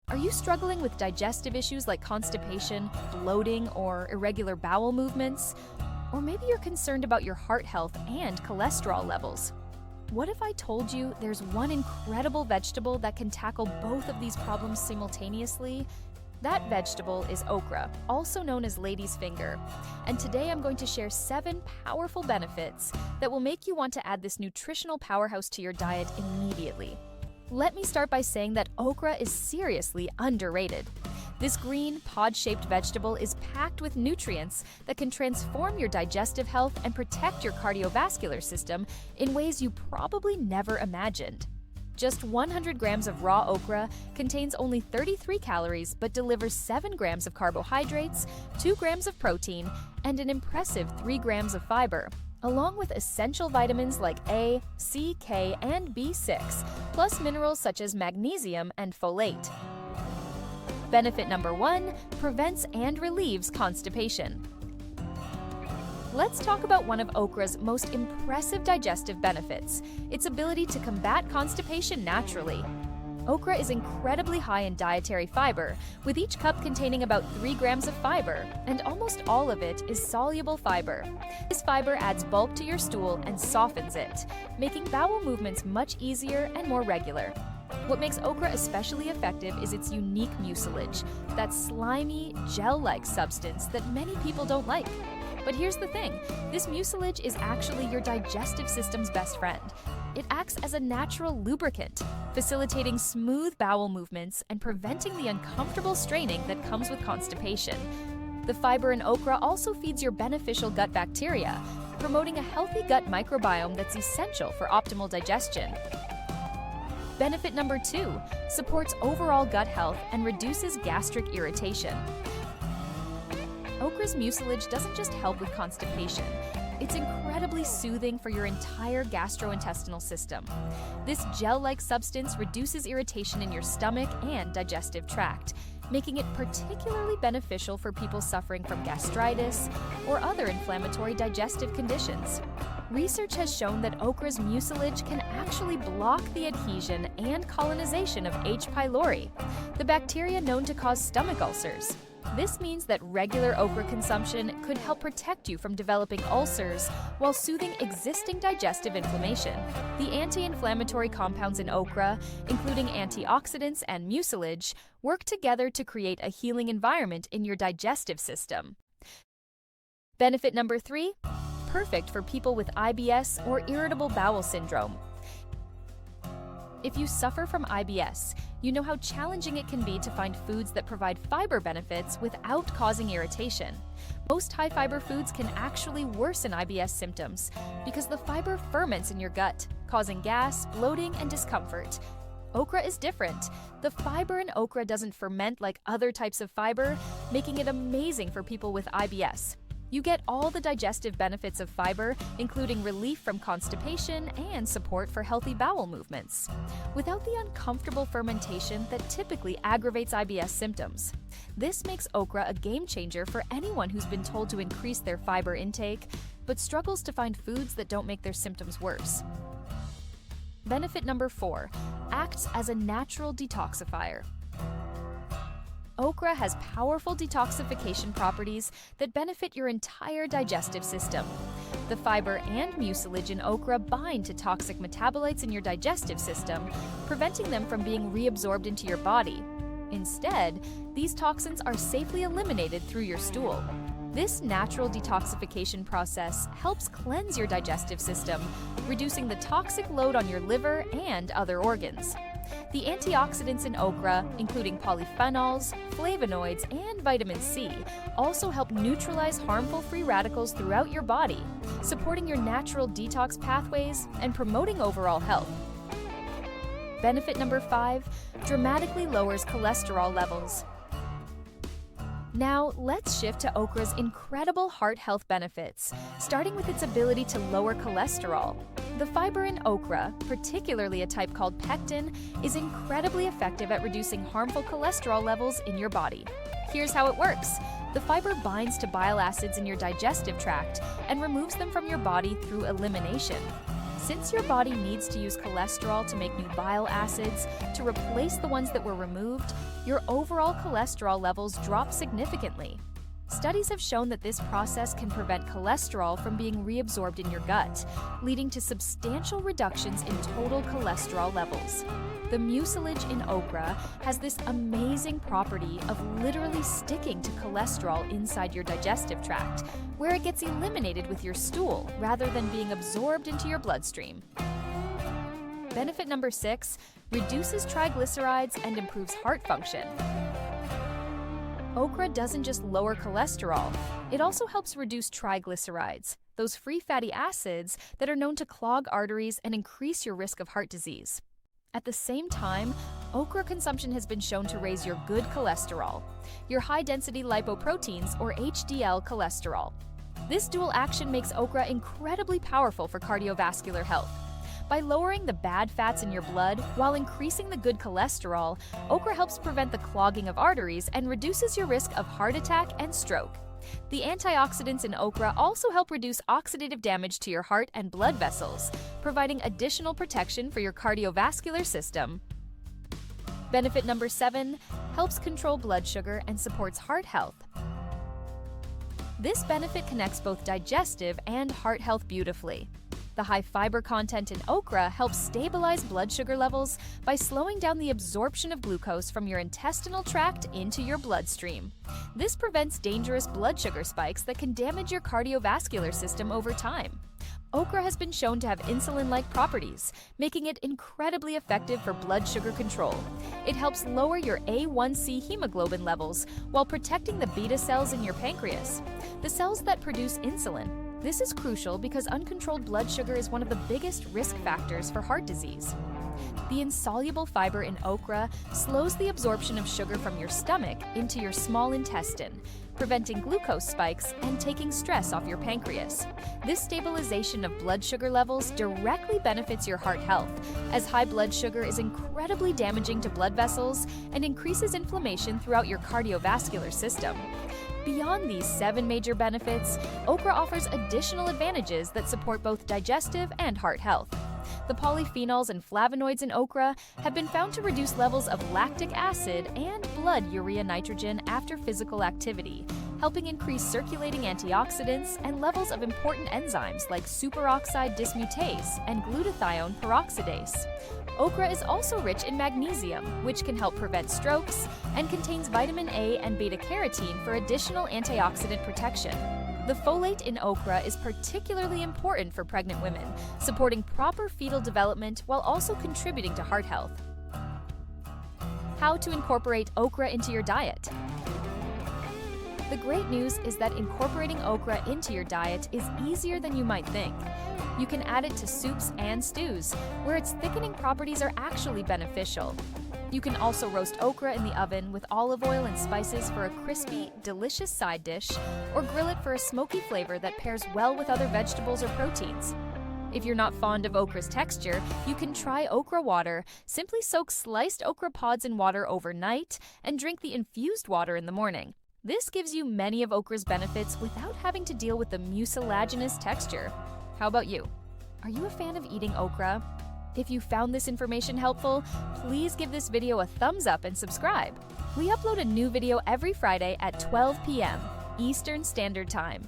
Are you struggling with digestive issues like constipation, bloating, or irregular bowel movements? Or maybe you're concerned about your heart health and cholesterol levels. What if I told you there's one incredible vegetable that can tackle both of these problems simultaneously? That vegetable is okra, also known as lady's finger. And today I'm going to share 7 powerful benefits that will make you want to add this nutritional powerhouse to your diet immediately. Let me start by saying that okra is seriously underrated. This green, pod-shaped vegetable is packed with nutrients that can transform your digestive health and protect your cardiovascular system in ways you probably never imagined. Just 100 grams of raw okra contains only 33 calories but delivers 7 grams of carbohydrates, 2 grams of protein, and an impressive 3 grams of fiber, along with essential vitamins like A, C, K, and B6, plus minerals such as magnesium and folate. Benefit number 1, prevents and relieves constipation. Let's talk about one of okra's most impressive digestive benefits, its ability to combat constipation naturally. Okra is incredibly high in dietary fiber, with each cup containing about 3 grams of fiber, and almost all of it is soluble fiber. This fiber adds bulk to your stool and softens it, making bowel movements much easier and more regular. What makes okra especially effective is its unique mucilage, that slimy, gel-like substance that many people don't like. But here's the thing, this mucilage is actually your digestive system's best friend. It acts as a natural lubricant, facilitating smooth bowel movements and preventing the uncomfortable straining that comes with constipation. The fiber in okra also feeds your beneficial gut bacteria, promoting a healthy gut microbiome that's essential for optimal digestion. Benefit number 2, supports overall gut health and reduces gastric irritation. Okra's mucilage doesn't just help with constipation, it's incredibly soothing for your entire gastrointestinal system. This gel-like substance reduces irritation in your stomach and digestive tract, making it particularly beneficial for people suffering from gastritis or other inflammatory digestive conditions. Research has shown that okra's mucilage can actually block the adhesion and colonization of H. pylori, the bacteria known to cause stomach ulcers. This means that regular okra consumption could help protect you from developing ulcers while soothing existing digestive inflammation. The anti-inflammatory compounds in okra, including antioxidants and mucilage, work together to create a healing environment in your digestive system. Benefit number 3, perfect for people with IBS or irritable bowel syndrome. If you suffer from IBS, you know how challenging it can be to find foods that provide fiber benefits without causing irritation. Most high-fiber foods can actually worsen IBS symptoms because the fiber ferments in your gut, causing gas, bloating, and discomfort. Okra is different. The fiber in okra doesn't ferment like other types of fiber, making it amazing for people with IBS. You get all the digestive benefits of fiber, including relief from constipation and support for healthy bowel movements, without the uncomfortable fermentation that typically aggravates IBS symptoms. This makes okra a game changer for anyone who's been told to increase their fiber intake, but struggles to find foods that don't make their symptoms worse. Benefit number 4, acts as a natural detoxifier. Okra has powerful detoxification properties that benefit your entire digestive system. The fiber and mucilage in okra bind to toxic metabolites in your digestive system, preventing them from being reabsorbed into your body. Instead, these toxins are safely eliminated through your stool. This natural detoxification process helps cleanse your digestive system, reducing the toxic load on your liver and other organs. The antioxidants in okra, including polyphenols, flavonoids, and vitamin C, also help neutralize harmful free radicals throughout your body, supporting your natural detox pathways and promoting overall health. Benefit number 5, dramatically lowers cholesterol levels. Now, let's shift to okra's incredible heart health benefits, starting with its ability to lower cholesterol. The fiber in okra, particularly a type called pectin, is incredibly effective at reducing harmful cholesterol levels in your body. Here's how it works. The fiber binds to bile acids in your digestive tract and removes them from your body through elimination. Since your body needs to use cholesterol to make new bile acids to replace the ones that were removed, your overall cholesterol levels drop significantly. Studies have shown that this process can prevent cholesterol from being reabsorbed in your gut, leading to substantial reductions in total cholesterol levels. The mucilage in okra has this amazing property of literally sticking to cholesterol inside your digestive tract, where it gets eliminated with your stool rather than being absorbed into your bloodstream. Benefit number 6, reduces triglycerides and improves heart function. Okra doesn't just lower cholesterol, it also helps reduce triglycerides, those free fatty acids that are known to clog arteries and increase your risk of heart disease. At the same time, okra consumption has been shown to raise your good cholesterol, your high-density lipoproteins or HDL cholesterol. This dual action makes okra incredibly powerful for cardiovascular health. By lowering the bad fats in your blood while increasing the good cholesterol, okra helps prevent the clogging of arteries and reduces your risk of heart attack and stroke. The antioxidants in okra also help reduce oxidative damage to your heart and blood vessels, providing additional protection for your cardiovascular system. Benefit number 7, helps control blood sugar and supports heart health. This benefit connects both digestive and heart health beautifully. The high fiber content in okra helps stabilize blood sugar levels by slowing down the absorption of glucose from your intestinal tract into your bloodstream. This prevents dangerous blood sugar spikes that can damage your cardiovascular system over time. Okra has been shown to have insulin-like properties, making it incredibly effective for blood sugar control. It helps lower your A1C hemoglobin levels while protecting the beta cells in your pancreas, the cells that produce insulin. This is crucial because uncontrolled blood sugar is one of the biggest risk factors for heart disease. The insoluble fiber in okra slows the absorption of sugar from your stomach into your small intestine, preventing glucose spikes and taking stress off your pancreas. This stabilization of blood sugar levels directly benefits your heart health, as high blood sugar is incredibly damaging to blood vessels and increases inflammation throughout your cardiovascular system. Beyond these 7 major benefits, okra offers additional advantages that support both digestive and heart health. The polyphenols and flavonoids in okra have been found to reduce levels of lactic acid and blood urea nitrogen after physical activity, helping increase circulating antioxidants and levels of important enzymes like superoxide dismutase and glutathione peroxidase. Okra is also rich in magnesium, which can help prevent strokes, and contains vitamin A and beta-carotene for additional antioxidant protection. The folate in okra is particularly important for pregnant women, supporting proper fetal development while also contributing to heart health. How to incorporate okra into your diet. The great news is that incorporating okra into your diet is easier than you might think. You can add it to soups and stews, where its thickening properties are actually beneficial. You can also roast okra in the oven with olive oil and spices for a crispy, delicious side dish, or grill it for a smoky flavor that pairs well with other vegetables or proteins. If you're not fond of okra's texture, you can try okra water. Simply soak sliced okra pods in water overnight and drink the infused water in the morning. This gives you many of okra's benefits without having to deal with the mucilaginous texture. How about you? Are you a fan of eating okra? If you found this information helpful, please give this video a thumbs up and subscribe. We upload a new video every Friday at 12 p.m. Eastern Standard Time.